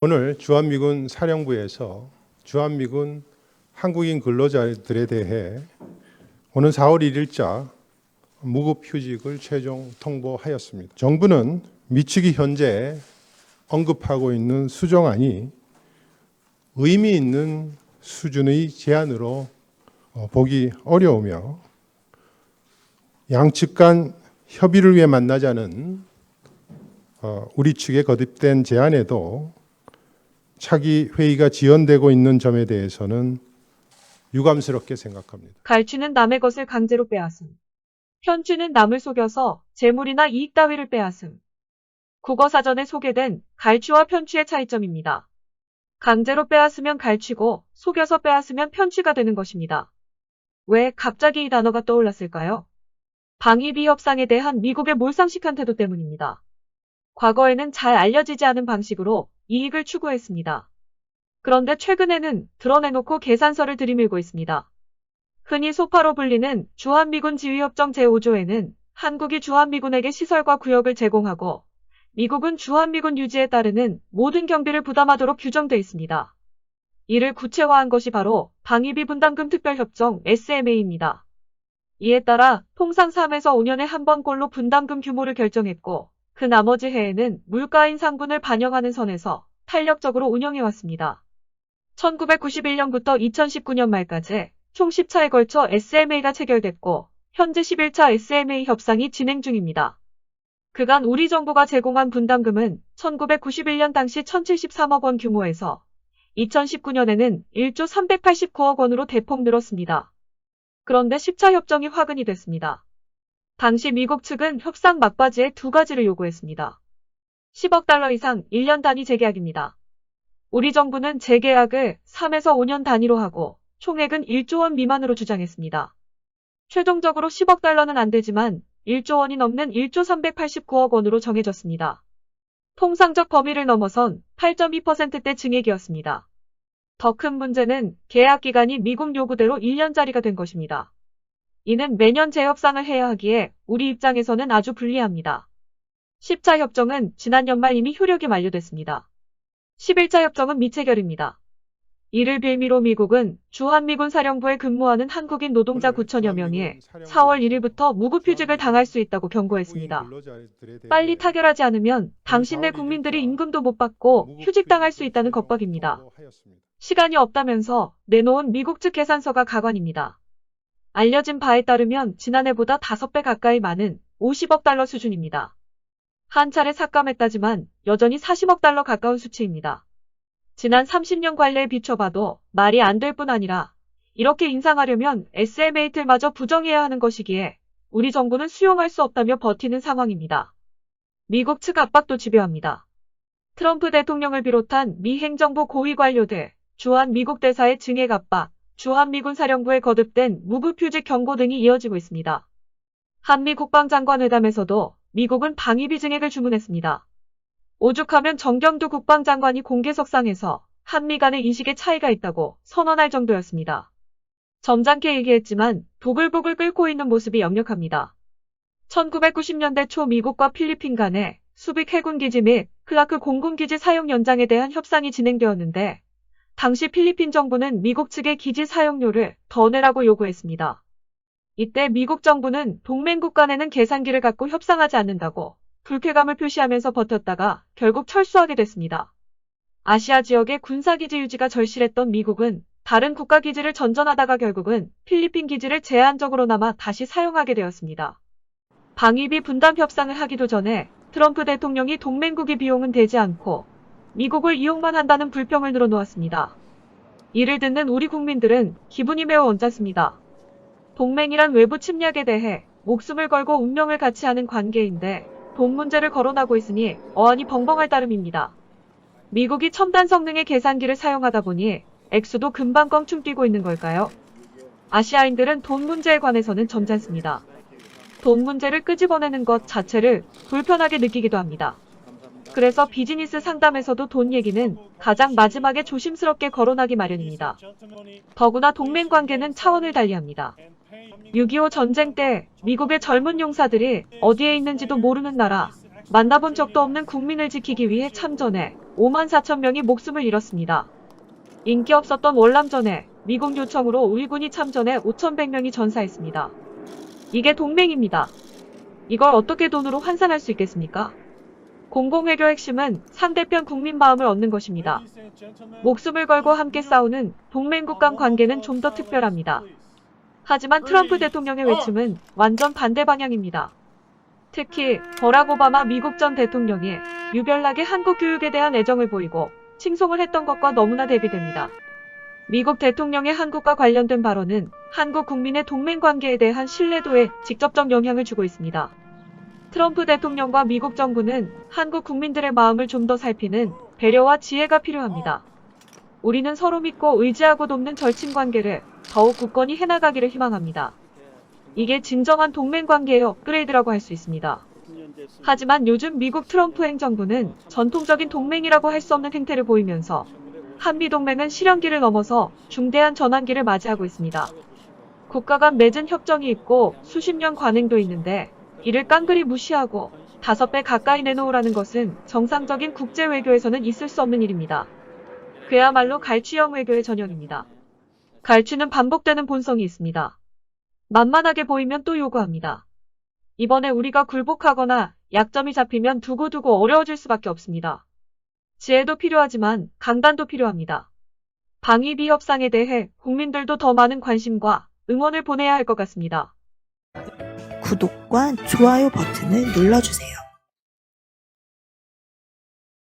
오늘 주한미군 사령부에서 주한미군 한국인 근로자들에 대해 오는 4월 1일자 무급휴직을 최종 통보하였습니다. 정부는 미치기 현재 언급하고 있는 수정안이 의미 있는 수준의 제안으로 보기 어려우며 양측 간 협의를 위해 만나자는 우리 측의 거듭된 제안에도 차기 회의가 지연되고 있는 점에 대해서는 유감스럽게 생각합니다. 갈취는 남의 것을 강제로 빼앗음. 편취는 남을 속여서 재물이나 이익 따위를 빼앗음. 국어사전에 소개된 갈취와 편취의 차이점입니다. 강제로 빼앗으면 갈취고 속여서 빼앗으면 편취가 되는 것입니다. 왜 갑자기 이 단어가 떠올랐을까요? 방위비 협상에 대한 미국의 몰상식한 태도 때문입니다. 과거에는 잘 알려지지 않은 방식으로 이익을 추구했습니다. 그런데 최근에는 드러내놓고 계산서를 들이밀고 있습니다. 흔히 소파로 불리는 주한미군 지휘협정 제5조에는 한국이 주한미군에게 시설과 구역을 제공하고 미국은 주한미군 유지에 따르는 모든 경비를 부담하도록 규정돼 있습니다. 이를 구체화한 것이 바로 방위비 분담금 특별협정 SMA입니다. 이에 따라 통상 3에서 5년에 한 번꼴로 분담금 규모를 결정했고 그 나머지 해에는 물가 인상분을 반영하는 선에서 탄력적으로 운영해왔습니다. 1991년부터 2019년 말까지 총 10차에 걸쳐 SMA가 체결됐고 현재 11차 SMA 협상이 진행 중입니다. 그간 우리 정부가 제공한 분담금은 1991년 당시 1073억 원 규모에서 2019년에는 1조 389억 원으로 대폭 늘었습니다. 그런데 10차 협정이 화근이 됐습니다. 당시 미국 측은 협상 막바지에 두 가지를 요구했습니다. 10억 달러 이상 1년 단위 재계약입니다. 우리 정부는 재계약을 3에서 5년 단위로 하고 총액은 1조 원 미만으로 주장했습니다. 최종적으로 10억 달러는 안 되지만 1조 원이 넘는 1조 389억 원으로 정해졌습니다. 통상적 범위를 넘어선 8.2%대 증액이었습니다. 더 큰 문제는 계약 기간이 미국 요구대로 1년짜리가 된 것입니다. 이는 매년 재협상을 해야 하기에 우리 입장에서는 아주 불리합니다. 10차 협정은 지난 연말 이미 효력이 만료됐습니다. 11차 협정은 미체결입니다. 이를 빌미로 미국은 주한미군 사령부에 근무하는 한국인 노동자 9천여 명이 4월 1일부터 무급휴직을 당할 수 있다고 경고했습니다. 빨리 타결하지 않으면 당신네 국민들이 임금도 못 받고 휴직당할 수 있다는 겁박입니다. 시간이 없다면서 내놓은 미국 측 계산서가 가관입니다. 알려진 바에 따르면 지난해보다 5배 가까이 많은 50억 달러 수준입니다. 한 차례 삭감했다지만 여전히 40억 달러 가까운 수치입니다. 지난 30년 관례에 비춰봐도 말이 안 될 뿐 아니라 이렇게 인상하려면 SMA 틀마저 부정해야 하는 것이기에 우리 정부는 수용할 수 없다며 버티는 상황입니다. 미국 측 압박도 집요합니다. 트럼프 대통령을 비롯한 미 행정부 고위 관료들, 주한 미국 대사의 증액 압박, 주한미군 사령부에 거듭된 무급휴직 경고 등이 이어지고 있습니다. 한미 국방장관 회담에서도 미국은 방위비 증액을 주문했습니다. 오죽하면 정경두 국방장관이 공개석상에서 한미 간의 인식에 차이가 있다고 선언할 정도였습니다. 점잖게 얘기했지만 보글보글 끓고 있는 모습이 역력합니다. 1990년대 초 미국과 필리핀 간의 수빅 해군기지 및 클라크 공군기지 사용 연장에 대한 협상이 진행되었는데 당시 필리핀 정부는 미국 측의 기지 사용료를 더 내라고 요구했습니다. 이때 미국 정부는 동맹국 간에는 계산기를 갖고 협상하지 않는다고 불쾌감을 표시하면서 버텼다가 결국 철수하게 됐습니다. 아시아 지역의 군사기지 유지가 절실했던 미국은 다른 국가 기지를 전전하다가 결국은 필리핀 기지를 제한적으로나마 다시 사용하게 되었습니다. 방위비 분담 협상을 하기도 전에 트럼프 대통령이 동맹국의 비용은 대지 않고 미국을 이용만 한다는 불평을 늘어놓았습니다. 이를 듣는 우리 국민들은 기분이 매우 언짢습니다. 동맹이란 외부 침략에 대해 목숨을 걸고 운명을 같이 하는 관계인데 돈 문제를 거론하고 있으니 어안이 벙벙할 따름입니다. 미국이 첨단 성능의 계산기를 사용하다 보니 액수도 금방 껑충 뛰고 있는 걸까요? 아시아인들은 돈 문제에 관해서는 점잖습니다. 돈 문제를 끄집어내는 것 자체를 불편하게 느끼기도 합니다. 그래서 비즈니스 상담에서도 돈 얘기는 가장 마지막에 조심스럽게 거론하기 마련입니다. 더구나 동맹 관계는 차원을 달리합니다. 6.25 전쟁 때 미국의 젊은 용사들이 어디에 있는지도 모르는 나라, 만나본 적도 없는 국민을 지키기 위해 참전해 5만 4천 명이 목숨을 잃었습니다. 인기 없었던 월남전에 미국 요청으로 우리군이 참전해 5,100명이 전사했습니다. 이게 동맹입니다. 이걸 어떻게 돈으로 환산할 수 있겠습니까? 공공외교 핵심은 상대편 국민 마음을 얻는 것입니다. 목숨을 걸고 함께 싸우는 동맹국 간 관계는 좀 더 특별합니다. 하지만 트럼프 대통령의 외침은 완전 반대 방향입니다. 특히 버락 오바마 미국 전 대통령이 유별나게 한국 교육에 대한 애정을 보이고 칭송을 했던 것과 너무나 대비됩니다. 미국 대통령의 한국과 관련된 발언은 한국 국민의 동맹 관계에 대한 신뢰도에 직접적 영향을 주고 있습니다. 트럼프 대통령과 미국 정부는 한국 국민들의 마음을 좀 더 살피는 배려와 지혜가 필요합니다. 우리는 서로 믿고 의지하고 돕는 절친 관계를 더욱 굳건히 해나가기를 희망합니다. 이게 진정한 동맹 관계의 업그레이드라고 할 수 있습니다. 하지만 요즘 미국 트럼프 행정부는 전통적인 동맹이라고 할 수 없는 행태를 보이면서 한미동맹은 실현기를 넘어서 중대한 전환기를 맞이하고 있습니다. 국가 간 맺은 협정이 있고 수십 년 관행도 있는데 이를 깡그리 무시하고 5배 가까이 내놓으라는 것은 정상적인 국제 외교에서는 있을 수 없는 일입니다. 그야말로 갈취형 외교의 전형입니다. 갈취는 반복되는 본성이 있습니다. 만만하게 보이면 또 요구합니다. 이번에 우리가 굴복하거나 약점이 잡히면 두고두고 어려워질 수밖에 없습니다. 지혜도 필요하지만 강단도 필요합니다. 방위비 협상에 대해 국민들도 더 많은 관심과 응원을 보내야 할 것 같습니다. 구독과 좋아요 버튼을 눌러주세요.